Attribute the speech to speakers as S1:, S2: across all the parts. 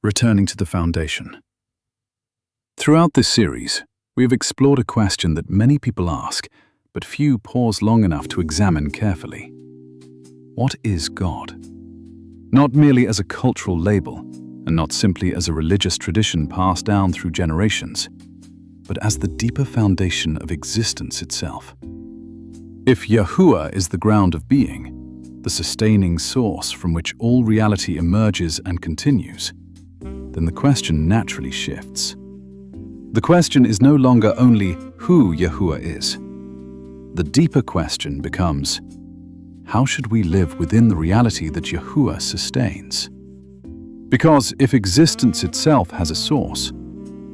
S1: Returning to the foundation. Throughout this series, we have explored a question that many people ask, but few pause long enough to examine carefully. What is God? Not merely as a cultural label, and not simply as a religious tradition passed down through generations, but as the deeper foundation of existence itself. If Yahuwah is the ground of being, the sustaining source from which all reality emerges and continues, then the question naturally shifts. The question is no longer only who Yahuwah is. The deeper question becomes, how should we live within the reality that Yahuwah sustains? Because if existence itself has a source,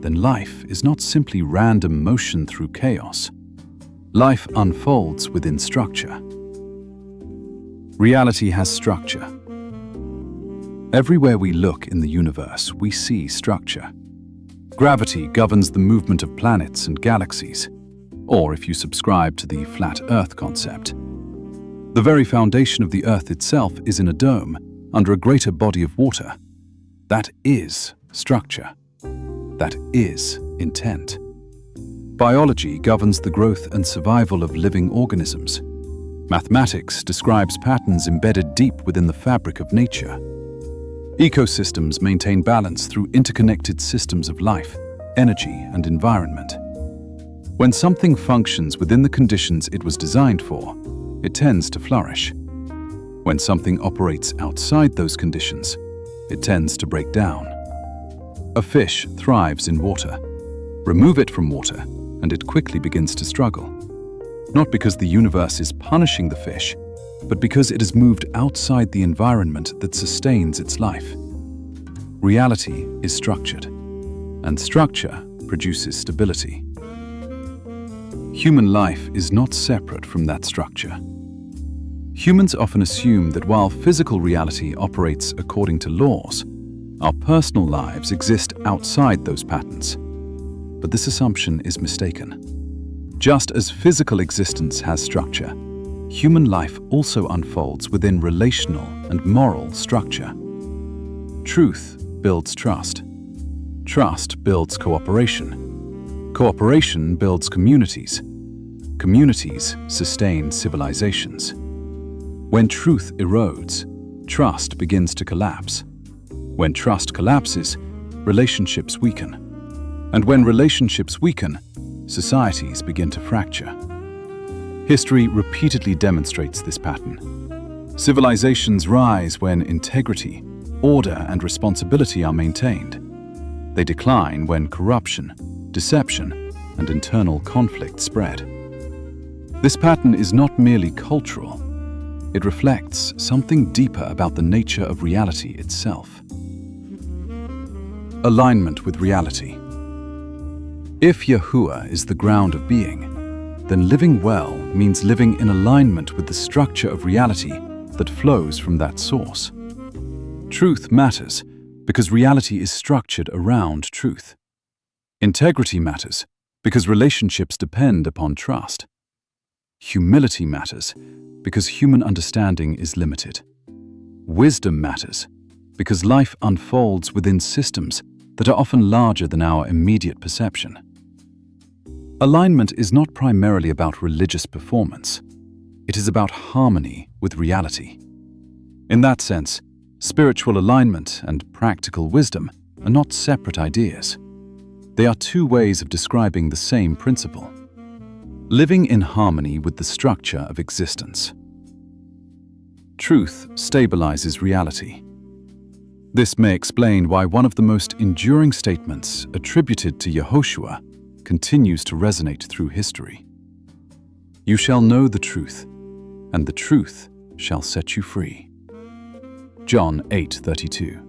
S1: then life is not simply random motion through chaos. Life unfolds within structure. Reality has structure. Everywhere we look in the universe, we see structure. Gravity governs the movement of planets and galaxies, or if you subscribe to the flat Earth concept. The very foundation of the Earth itself is in a dome, under a greater body of water. That is structure. That is intent. Biology governs the growth and survival of living organisms. Mathematics describes patterns embedded deep within the fabric of nature. Ecosystems maintain balance through interconnected systems of life, energy, and environment. When something functions within the conditions it was designed for, it tends to flourish. When something operates outside those conditions, it tends to break down. A fish thrives in water. Remove it from water, and it quickly begins to struggle. Not because the universe is punishing the fish, but because it has moved outside the environment that sustains its life. Reality is structured, and structure produces stability. Human life is not separate from that structure. Humans often assume that while physical reality operates according to laws, our personal lives exist outside those patterns. But this assumption is mistaken. Just as physical existence has structure, human life also unfolds within relational and moral structure. Truth builds trust. Trust builds cooperation. Cooperation builds communities. Communities sustain civilizations. When truth erodes, trust begins to collapse. When trust collapses, relationships weaken. And when relationships weaken, societies begin to fracture. History repeatedly demonstrates this pattern. Civilizations rise when integrity, order, and responsibility are maintained. They decline when corruption, deception, and internal conflict spread. This pattern is not merely cultural. It reflects something deeper about the nature of reality itself. Alignment with reality. If Yahuwah is the ground of being, then living well means living in alignment with the structure of reality that flows from that source. Truth matters because reality is structured around truth. Integrity matters because relationships depend upon trust. Humility matters because human understanding is limited. Wisdom matters because life unfolds within systems that are often larger than our immediate perception. Alignment is not primarily about religious performance. It is about harmony with reality. In that sense, spiritual alignment and practical wisdom are not separate ideas. They are two ways of describing the same principle. Living in harmony with the structure of existence. Truth stabilizes reality. This may explain why one of the most enduring statements attributed to Yehoshua continues to resonate through history. You shall know the truth, and the truth shall set you free. John 8:32.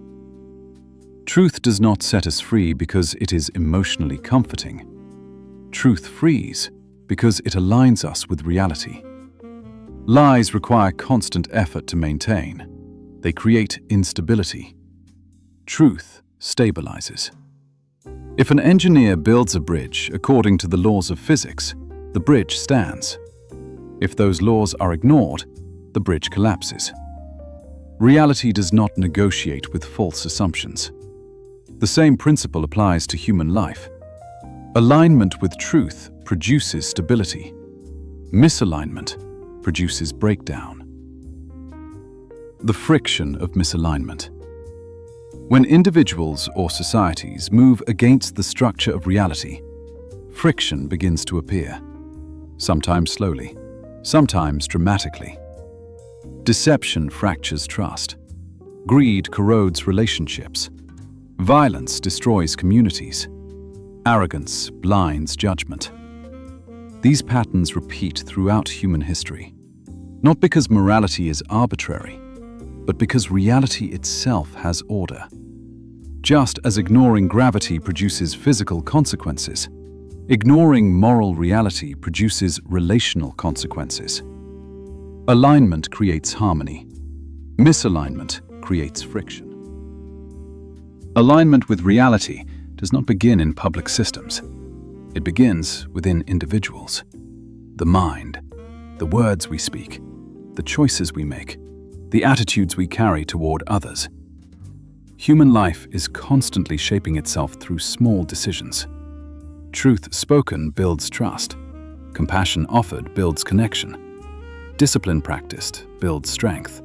S1: Truth does not set us free because it is emotionally comforting. Truth frees because it aligns us with reality. Lies require constant effort to maintain. They create instability. Truth stabilizes. If an engineer builds a bridge according to the laws of physics, the bridge stands. If those laws are ignored, the bridge collapses. Reality does not negotiate with false assumptions. The same principle applies to human life. Alignment with truth produces stability. Misalignment produces breakdown. The friction of misalignment. When individuals or societies move against the structure of reality, friction begins to appear, sometimes slowly, sometimes dramatically. Deception fractures trust. Greed corrodes relationships. Violence destroys communities. Arrogance blinds judgment. These patterns repeat throughout human history, not because morality is arbitrary, but because reality itself has order. Just as ignoring gravity produces physical consequences, ignoring moral reality produces relational consequences. Alignment creates harmony. Misalignment creates friction. Alignment with reality does not begin in public systems. It begins within individuals. The mind, the words we speak, the choices we make, the attitudes we carry toward others. Human life is constantly shaping itself through small decisions. Truth spoken builds trust. Compassion offered builds connection. Discipline practiced builds strength.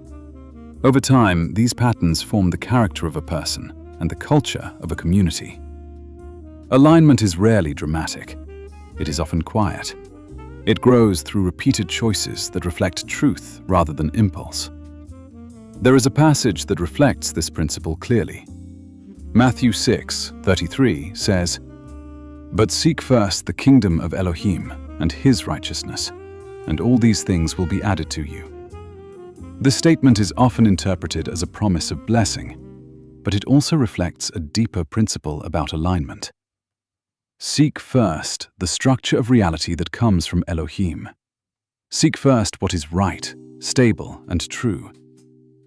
S1: Over time, these patterns form the character of a person and the culture of a community. Alignment is rarely dramatic. It is often quiet. It grows through repeated choices that reflect truth rather than impulse. There is a passage that reflects this principle clearly. Matthew 6:33 says, "But seek first the kingdom of Elohim and his righteousness, and all these things will be added to you." This statement is often interpreted as a promise of blessing, but it also reflects a deeper principle about alignment. Seek first the structure of reality that comes from Elohim. Seek first what is right, stable, and true,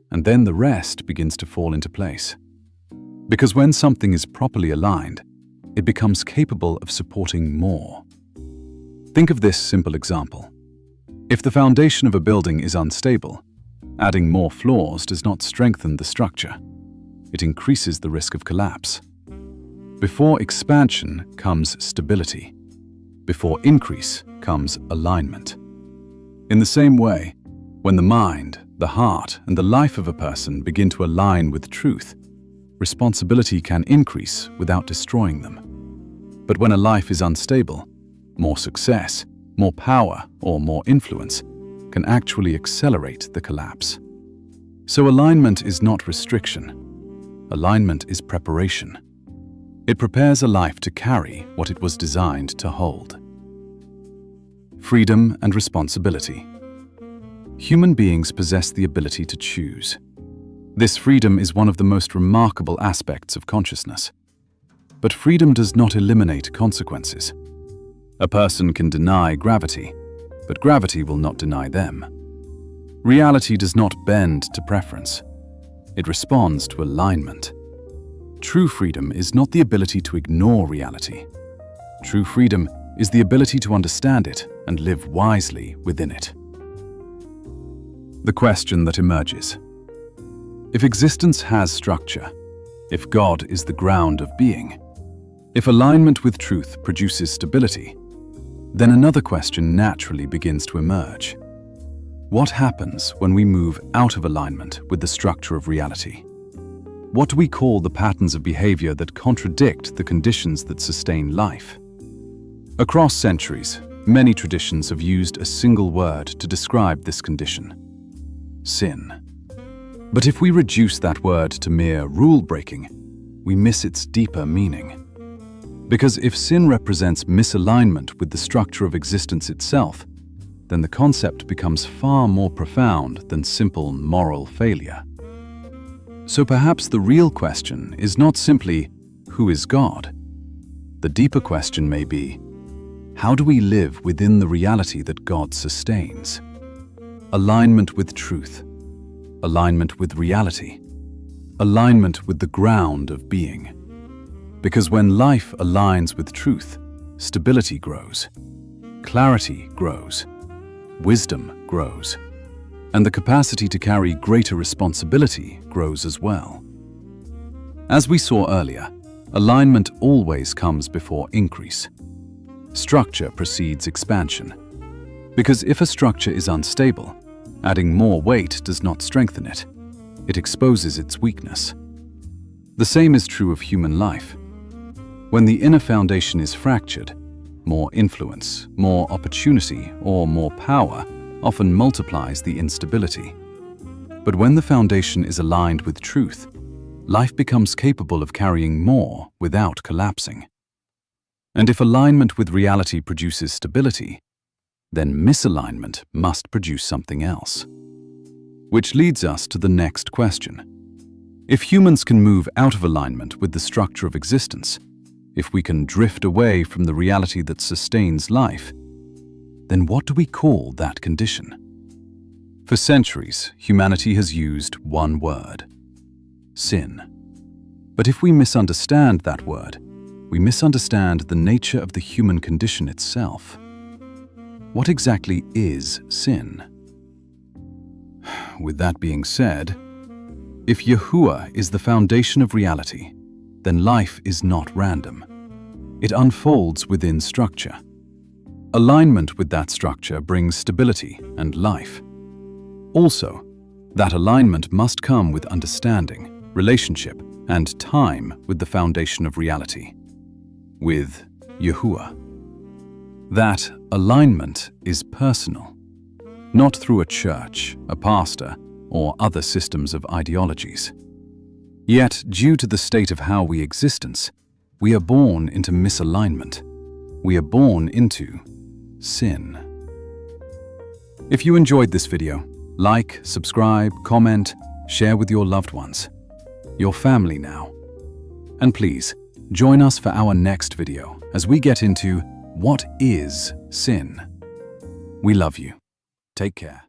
S1: and then the rest begins to fall into place. Because when something is properly aligned, it becomes capable of supporting more. Think of this simple example. If the foundation of a building is unstable, adding more floors does not strengthen the structure. It increases the risk of collapse. Before expansion comes stability. Before increase comes alignment. In the same way, when the mind, the heart, and the life of a person begin to align with truth, responsibility can increase without destroying them. But when a life is unstable, more success, more power, or more influence can actually accelerate the collapse. So alignment is not restriction. Alignment is preparation. It prepares a life to carry what it was designed to hold. Freedom and responsibility. Human beings possess the ability to choose. This freedom is one of the most remarkable aspects of consciousness. But freedom does not eliminate consequences. A person can deny gravity, but gravity will not deny them. Reality does not bend to preference. It responds to alignment. True freedom is not the ability to ignore reality. True freedom is the ability to understand it and live wisely within it. The question that emerges. If existence has structure, if God is the ground of being, if alignment with truth produces stability, then another question naturally begins to emerge. What happens when we move out of alignment with the structure of reality? What do we call the patterns of behavior that contradict the conditions that sustain life? Across centuries, many traditions have used a single word to describe this condition: sin. But if we reduce that word to mere rule-breaking, we miss its deeper meaning. Because if sin represents misalignment with the structure of existence itself, then the concept becomes far more profound than simple moral failure. So perhaps the real question is not simply, who is God? The deeper question may be, how do we live within the reality that God sustains? Alignment with truth, alignment with reality, alignment with the ground of being. Because when life aligns with truth, stability grows, clarity grows, wisdom grows, and the capacity to carry greater responsibility grows as well. As we saw earlier, Alignment always comes before increase. Structure precedes expansion. Because if a structure is unstable, adding more weight does not strengthen it. It exposes its weakness. The same is true of human life. When the inner foundation is fractured, more influence, more opportunity, or more power often multiplies the instability. But when the foundation is aligned with truth, life becomes capable of carrying more without collapsing. And if alignment with reality produces stability, then misalignment must produce something else. Which leads us to the next question. If humans can move out of alignment with the structure of existence, if we can drift away from the reality that sustains life, then what do we call that condition? For centuries, humanity has used one word: sin. But if we misunderstand that word, we misunderstand the nature of the human condition itself. What exactly is sin? With that being said, if Yahuwah is the foundation of reality, then life is not random. It unfolds within structure. Alignment with that structure brings stability and life. Also, that alignment must come with understanding, relationship, and time with the foundation of reality, with Yahuwah. That alignment is personal, not through a church, a pastor, or other systems of ideologies. Yet, due to the state of how we existence, we are born into misalignment. We are born into sin. If you enjoyed this video, like, subscribe, comment, share with your loved ones, your family now. And please, join us for our next video as we get into what is sin. We love you. Take care.